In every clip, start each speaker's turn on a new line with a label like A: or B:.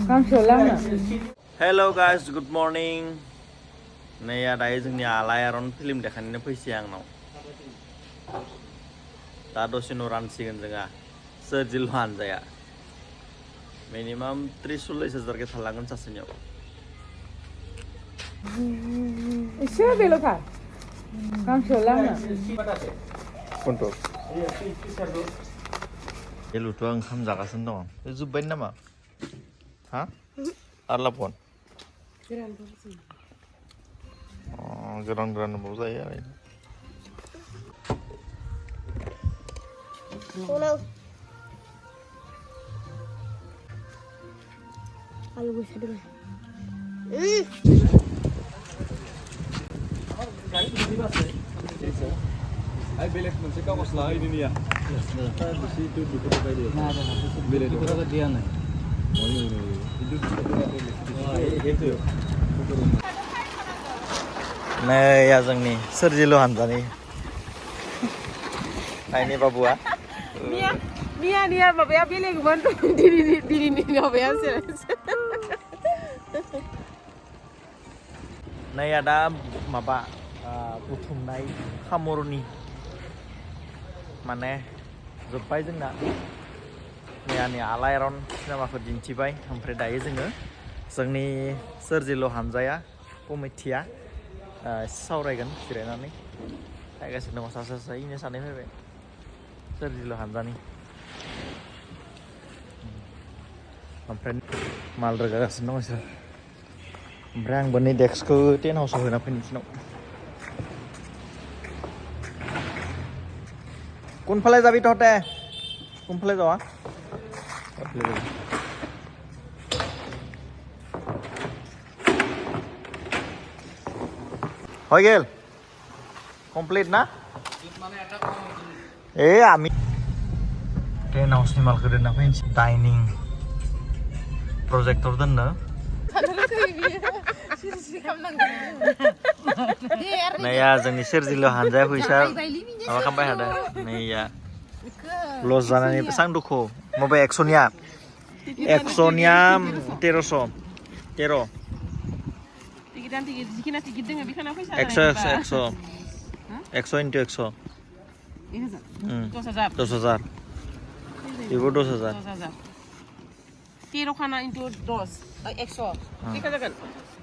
A: Hello guys, good morning. Nay dayo जोंनि आलायारन film देखायनो फैसै आंनाव. दा दसे उनाव रानसिगोन जोंहा सोरजिल हानजाया. मिनिमाम 30-40 के थालांगोन सासेनियाव.
B: एसे बेल'थार. गांसेयाव लाङो.
A: Konto. Elutu ओंखाम जागासिनो दं. बे जोब्बाय नामा? हा? आरलापन. गोरान बाव जायो आरो.
C: आलु गोसा दङ
D: Ay belek मोनसे कागज लाहैनो निया बिसि दुखु बायदि बेलेक दुखु दिया नै
A: नै या जोंनि सोरजिल हानजानि नायनि बाबुआ
B: मिया माबाया बेलेगमोन दिनैनि माबाया
A: नै या दा माबा बुथुमनाय खामरनि माने जोब्बाय जोंना मैयानि आलायारन सिनेमाखौ दिन्थिबाय ओमफ्राय दायो जोङो जोंनि सोरजिल हानजाया कमिटिया सावरायगोन जिरायनानै थायगासिनो दङ सासे इनो सानै फैबाय सोरजिल हानजानि ओमफ्राय माल रोगागासिनो दङ बिसोर ओमफ्राय आंबो नै डेस्कखौ टेन्ट हाउसाव होना फैनोसै কোনফালে যাবি তহঁতে কোনফালে যাৱা হৈ গেল কমপ্লিট না এই আমি টেন हाउसनि मालखौ दोनना फैनोसै डाइनिं प्रजेक्टर दोननो नैया जोंनि सोरजिल हानजाया फैसा माबा खालामबाय थादों नैया लस जानानै बेसेबां दुखु माबा 100निया 1300 100 into 100 10,000 ibu 10,000
B: 13 खाना into 10 100 बेखौ जागोन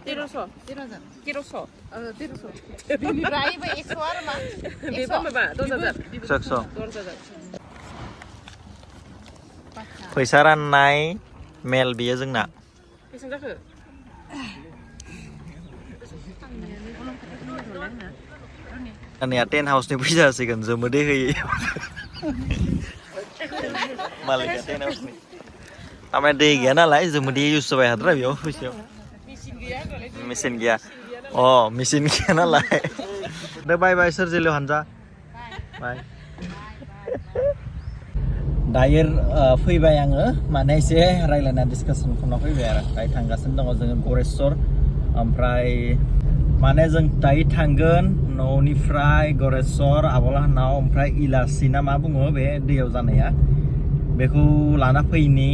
B: 1300 बेनिफ्राय 100 आरो मा बेबो माबा 10,000
A: फैसा राननाय मेल बियो जोंना
B: बेसेबां जाखो
A: आंनिया टेन्ट हाउसनि फैसा होसिगोन जोमोदै होयो मालिका टेन्ट हाउसनि तारमाने दै गैया नालाय जोमोदै इउज जाबाय हाद्रा बेयाव फैसायाव मेसिन गैया मेसिन गैया नालाय दे बाय बाय सोरजिल हानजा बाय दायो फैबाय आङो माने एसे रायलायना डिसकासन खालामना फैबाय आरो दायो थांगासिनो दङ जोङो गरेस्वर ओमफ्राय माने जों दायो थांगोन न'निफ्राय गरेस्वर आबलाहानाव ओमफ्राय इलासि ना मा बुङो बे दैयाव जानाया बेखौ लाना फैनि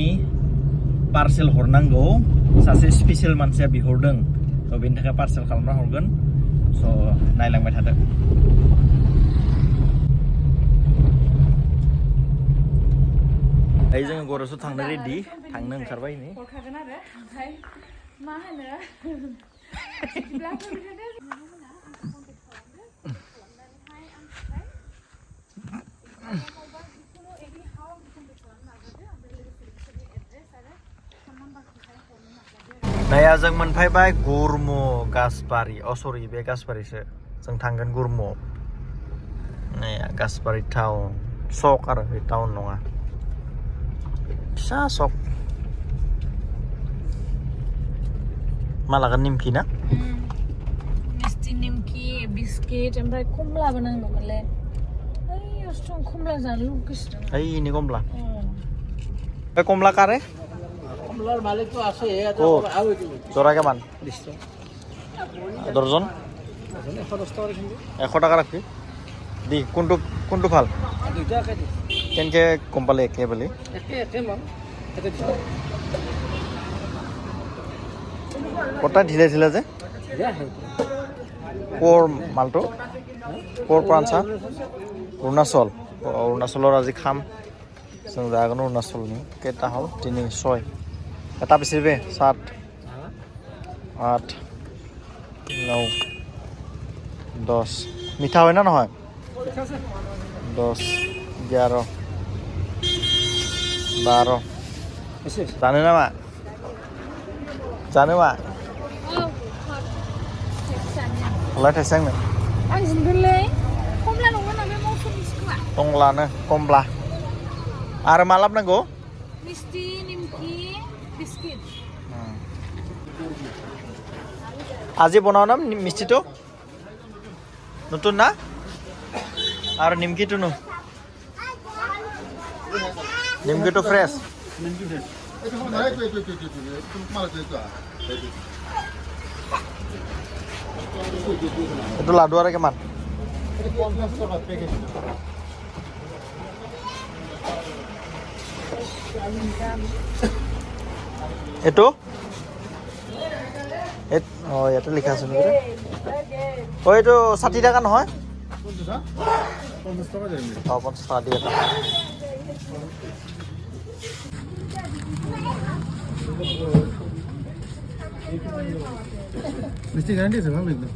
A: पार्सेल हरनांगौ सासे स्पेशल मानसिया बिहरदों थ' बेनि थाखाय पार्सेल खालामना हरगोन स' नायलांबाय थादो दायो जोङो गरेस्वर थांनो रेडि थांनो ओंखारबाय नै
B: हरखागोन आरो ओमफ्राय मा होनो
A: नाया जों मोनफैबाय गुरमु गासबारि सरि बे गासबारिसो जों थांगोन गुरमुआव नाया गासबारि टाउन सक आरो बे टाउन नङा फिसा सक मा लागोन निमखि ना
B: मिस्टि निमखि बिस्किट ओमफ्राय कमलाबो नांगौमोनलै ओइ अस्ट्रं कमला जानो लुगैसोदों
A: ओइ इनि कमला बे कमला कारे
D: কমলার মালিক তো আছে
A: জোড়া কেমন দর্জন 110 টাকা রাখবি দি কোনটো ভাল কেনকে কম পালে একে বুলি কটা ঢিলে ঢিলে যে কৰ মালটো কৰ পৰা আনছা অৰুণাচলৰ আজি খাম जों जागोन अरुणाचलनि केटा हल 3 6 এটা বেছিবে 7 8 9 10 মিঠা হয় না নহয় 10 11 12 জানে না মা জানে মা हलाय थाइसेंनो
B: आं जिंदोंलै कमला नङा ना बे मौसुमि सिख्ला
A: टंलानो कमला आरो मा लाबनांगौ
B: मिस्टी निमकी बिस्किट
A: আজি বনাও না মিষ্টিটো নতুন না আর নিমকিটো নো নিমকিটো ফ্রেশ itu লাডু আৰু কিমান itu oh ইয়াতে লিখা আছে নেকি oh itu 60 টাকা নহয় 50 টাকা দেই oh 50 টাকা দিয়ে মিষ্টি গ্যারান্টি আছে ভালো একদম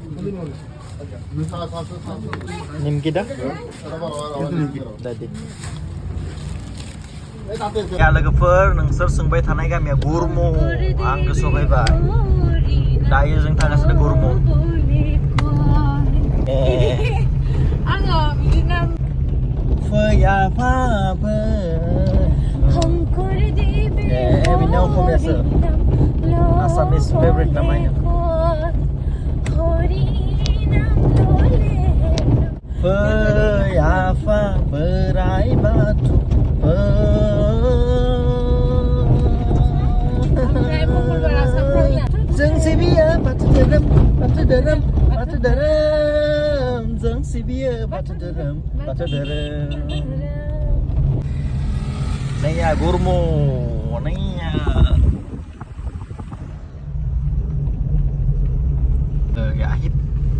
A: নিমকি दा दादि या लोगोफोर नोंसोर सोंबाय थानाय गामिया गुरमु आं गोसोआव फैबाय दायो जों थांगासिनो गुरमु
B: आङो बिदिनो
A: फैया फाबो बिनाव खमेसो Assamese favorite namanya Fwisa berai batu Jeng si bia batu derem Jeng si bia batu derem Naya gurmu Naya ya hip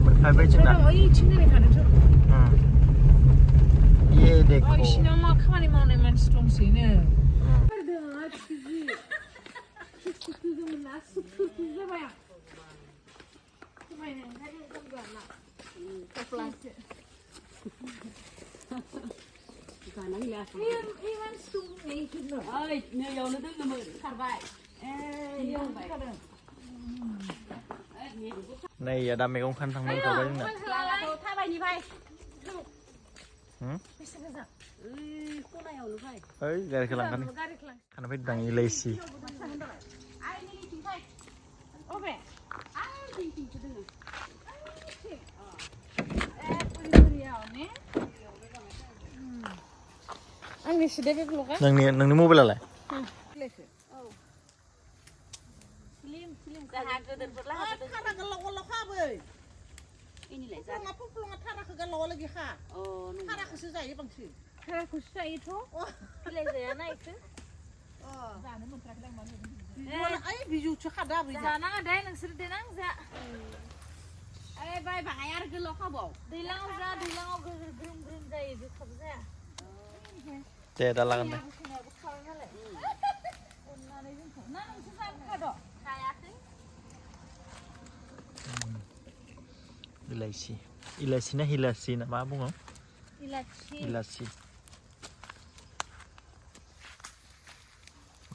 A: berfabrik cina ye deko
B: इसिनाव मा खामानि मावनाय मानसि दंसैनो
A: Này đã mấy khăn thằng Mwnkhw đấy nè. Ấy, gari kelang kan. Kan phải đằng Elachi.
B: Ang sudah bebloka.
A: Nang mobile lah.
B: Flim dah ada berlah.
C: Karena kalau kabe. Ini lah. Kalau apa pelongat karena kalau lagi ha. Oh. Karena kesusahnya bangsi.
B: Karena kusah itu. Pilih saya naik tu.
C: Oh. Jangan mentrak lagi mana. Wala ay biju cakap dah biju.
B: Jangan ada yang seru denang za.
C: Ay bay bayar kalau kabe.
B: Dilang gerum za itu kabza.
A: Cek dah lah kan. Elachi na Elachi na apa bunga? Elachi.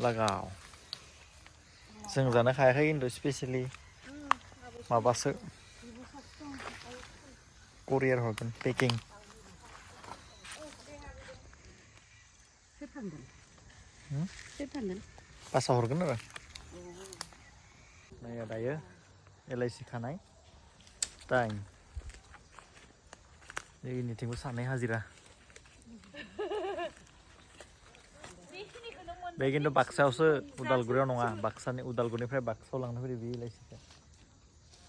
A: Lagau. Seng zana khai Indo specially. Mabasa. Courier hogan packing. Pasal hogan apa? Nah ya daya. Elachi kanai. Time. Ini tinggal sana hazirah. Begin tu Baksa usah Udalguri nonga. Baksa ni Udalguri ni Baksa ulang ni beri Elachi.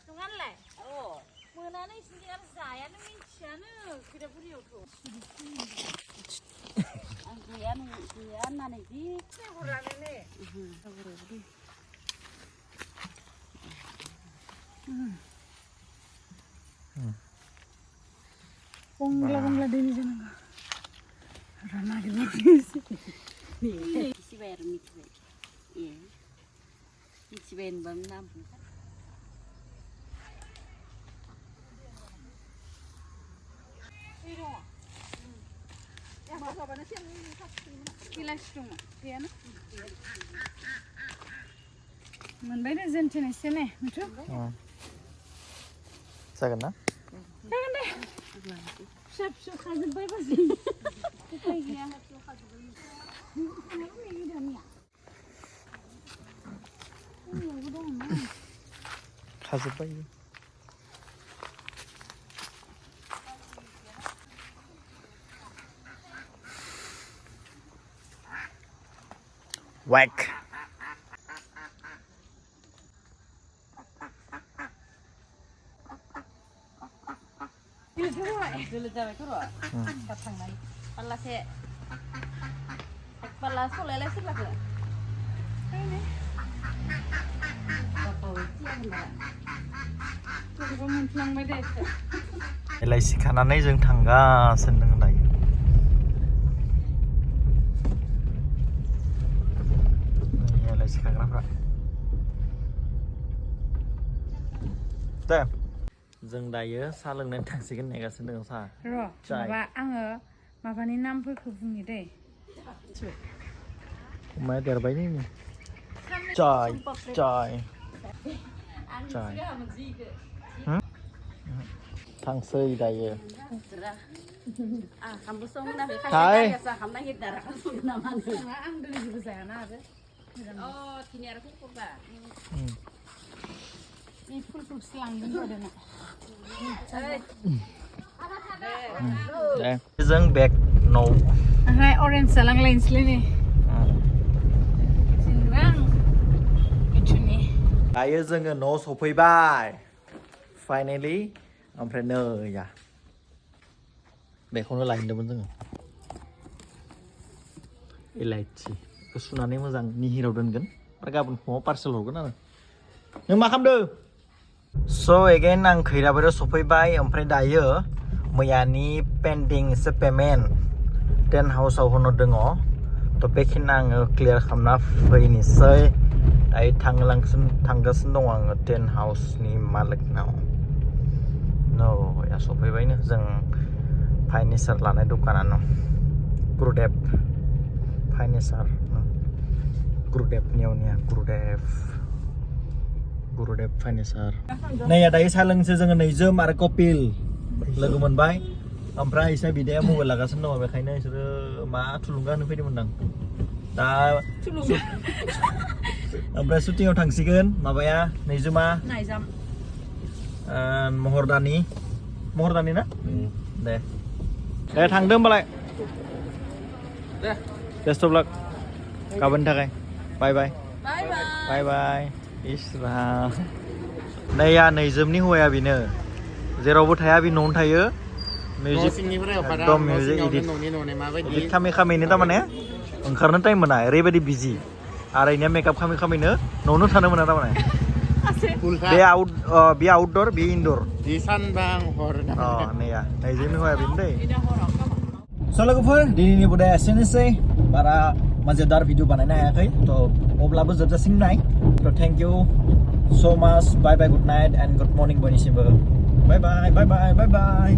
B: Tungan lah. Oh. Mana ni sini kan saya ni minciana kita beri itu.
C: Angkian mana ni?
B: Saya kurang ni. Gongla dini jangan. Rana gitu sih.
E: Isi bayar Mithi. Iya. Mithi bayar bam nam.
B: Moनबाय दे Dinthina एसे ने मिथु
A: जागोन ना
B: जागोन दे फिसा फिसा खाजोबबाय बाजै उफाय गैया
A: खाजोबबाय whack
E: Dulu jawa itu loh. Katang lagi. Pala se. Pala solele sih lah.
B: Ini
E: Apa ujian lah.
B: Coba moनफ्लांबाय दे
A: Elachi खानानै जों थांगासिनो दङ दायो Elachi खाग्राफ्रा दे जों दायो साहा लोंनानै थांसिगोन नेगासिनो दङ साहा
B: र' माबा आङो माबानि नामफोरखौ बुंनि दै
A: अमाया देरबाय नै चाय चाय चाय थांसै दायो
E: Kamu song na
A: Hai.
E: kaya biasa kamu nangit darah kamu nama nih.
B: आं दिनै जेबो जायाना आरो
E: Oh, kini aku coba.
B: बे फुलखौसो लांगोन होदोना
A: दे जों बेग न'आव
B: ओमफ्राय अरेन्ज जालांलायनोसैलै नै सिंग्रां मिथुनि
A: दायो जोङो न'आव सफैबाय फाइनेलि ओमफ्राय नै या बेखौनो लायदोंमोन जोङो Elachi बेखौ सुनानै मोजां निहिराव दोनगोन आरो गाबोन फुङाव पार्सेल हरगोन आरो नों मा खालामदों स' एगेन आं खैराबारियाव सफैबाय ओमफ्राय दायो मैयानि पेन्डिं एसे पेमेन्ट टेन्ट हाउसाव होनो दङ थ' बेखिनि आङो क्लियार खालामना फैनोसै दायो थांगासिनो दङ आङो टेन्ट हाउसनि मालिकनाव या सफैबायनो जों फार्निचार लानाय दखानानो गुरुदेव फार्निचार गुरुदेवनियावनिया गुरुदेव फार्निचार नै दायो साहा लोंसै जोङो नैजोम आरो कपिल लोगो मोनबाय ओमफ्राय इसा बिदाया मबाइल लागासिनो दङ बेखायनो बिसोरो मा थुलुंगा होनो फैदोंमोन आं दा ओमफ्राय शुटिंआव थांसिगोन माबाया नैजोमा
B: नायजाम
A: महरदानि ना दे थांदो होमबालाय
D: दे
A: बेस्ट अफ लाक गाबोननि थाखाय बाय बाय बाय बाय इसरा नैया नैजोमनि हौवाया बेनो जेरावबो थाया बे न'आवनो थायो मिउजिक एकदम मिउजिक इदिट खामैनो थारमाने ओंखारनो टाइम मोना ओरैबायदि बिजि आरो इनिया मेकआप खामैनो न'आवनो थानो मोना थारमाने बे आउटडोर बे इनडोर नैया नैजोमनि हौवाया बेनो दै स' लोगोफोर दिनैनि बुदाया एसेनोसै बारा मजेदार भिडिअ बानायनो हायाखै थ' अब्लाबो जोबजासिम नाय थ' thank you so' much bye bye good night and good morning बयनिसिमबो बाय बाय